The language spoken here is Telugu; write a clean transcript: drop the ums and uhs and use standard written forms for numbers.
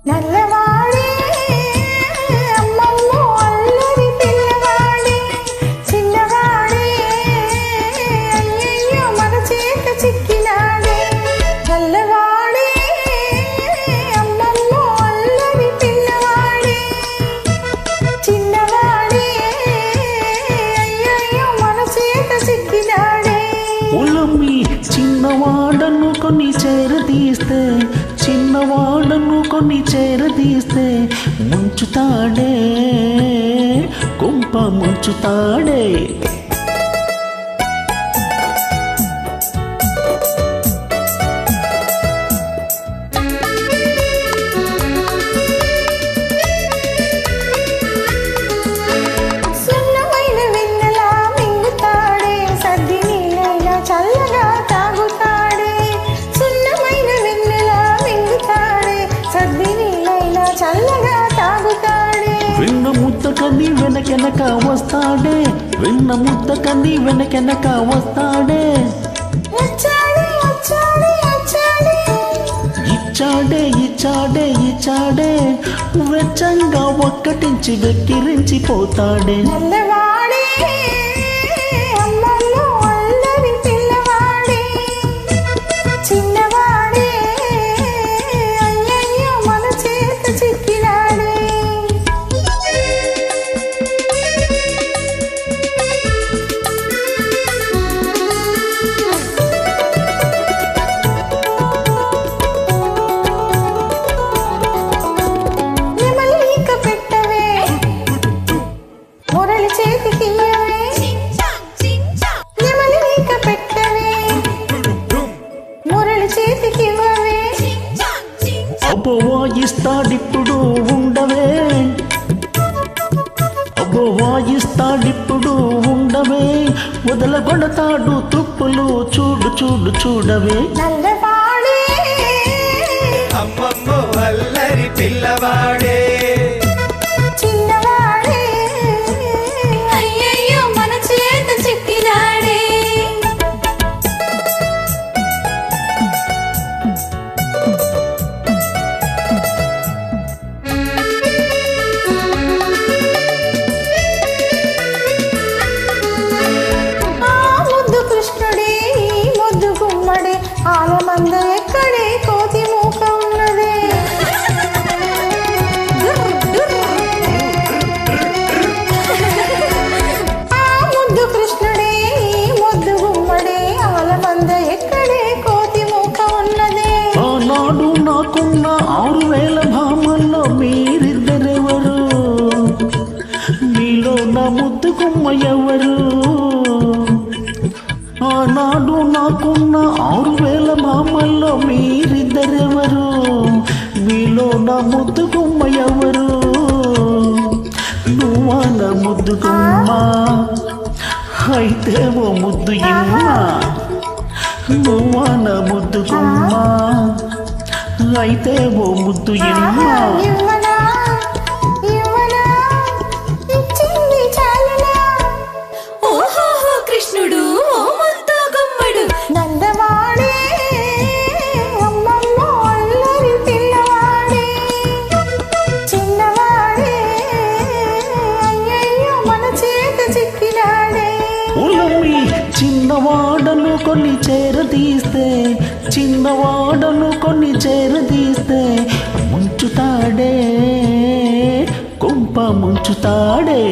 నల్లవాడే అమ్మమ్మో అల్లరి పిల్లవాడే చిన్నవాడే అయ్యయ్యో మన చేత చిక్కినాడే నల్లవాడే అమ్మమ్మో అల్లరి పిల్లవాడే చిన్నవాడే అయ్యయ్యో మన చేత చిక్కినాడే ఉలమి చిన్నవాడను కొన్ని చేరదీస్తే చిన్నవాడను కొన్ని చేరదీస్తే ముంచుతాడే కుంప ముంచుతాడే సున్నమైన వెన్నెలా మింగుతాడే సద్ది నీళ్ళైనా చల్లగా తాగుతాడే సున్నమైన వెన్నెలా మింగుతాడే సద్ది నీళ్ళైనా చల్లగా తాగుతాడే వెన్న ముద్ద కని వెనకెనక వస్తాడే వెన్న ముద్ద కని వెనకెనక వస్తాడే వచ్చాడే వచ్చాడే వచ్చాడే ఇచ్చాడే ఇచ్చాడే ఇచ్చాడే వెచ్చంగా ఒక్కటించి వెక్కిరించి పోతాడే నల్లవాడే అమ్మమ్మో అల్లరి పిల్లవాడే చిన్నవాడే అయ్యయ్యో మన చేత చిక్కినాడే నెమలిక పెట్టవే మురళి చేతికియ్యవే నెమలిక పెట్టవే మురళి చేతికివ్వవే అబ్బో వాయిస్తాడిప్పుడు ఉండవే అబ్బో వాయిస్తాడిప్పుడు ఉండవే వదలగొడతాడు తుప్పులు చూడు చూడు చూడవే నల్లవాడే అమ్మమ్మో అల్లరి పిల్లవాడే చిన్నవాడే అయ్యయ్యో మన చేత చిక్కినాడే ఆ ముద్దు కృష్ణుడే ఈ ముద్దు గుమ్మడే ఆలమంద ఎక్కడే కోతి మూక ఉన్నదే ఆ ముద్దు కృష్ణుడే ఈ ముద్దు గుమ్మడే ఆలమంద ఎక్కడే కోతి మూక ఉన్నదే ఆనాడు నాకున్న 6000 భామల్లో మీరిద్దరెవరు మీలో నా ముద్దు గుమ్మ ఎవరు ఆనాడు నాకున్న 6000 భామల్లో మీరిద్దరెవరు మీలో నా ముద్దు గుమ్మ ఎవరు నువ్వా నా ముద్దు గుమ్మ అయితే ఓ ముద్దు ఇమ్మ నువ్వా నా ముద్దు గుమ్మ అయితే ఓ ముద్దు ఇమ్మ ఇవ్వనా ఇవ్వనా ఇచ్చింది చాలునా ఓహోహో కృష్ణుడు ఓ ముద్దు గుమ్మడు నందవాడే అమ్మమ్మో అల్లరి పిల్లవాడే చిన్నవాడే అయ్యయ్యో మన చేత చిక్కినాడే ఉలమి చిన్నవాడను కొన్ని చేరదీస్తే చిన్నవాడను కొన్ని చేరదీస్తే ముంచుతాడే కుంప ముంచుతాడే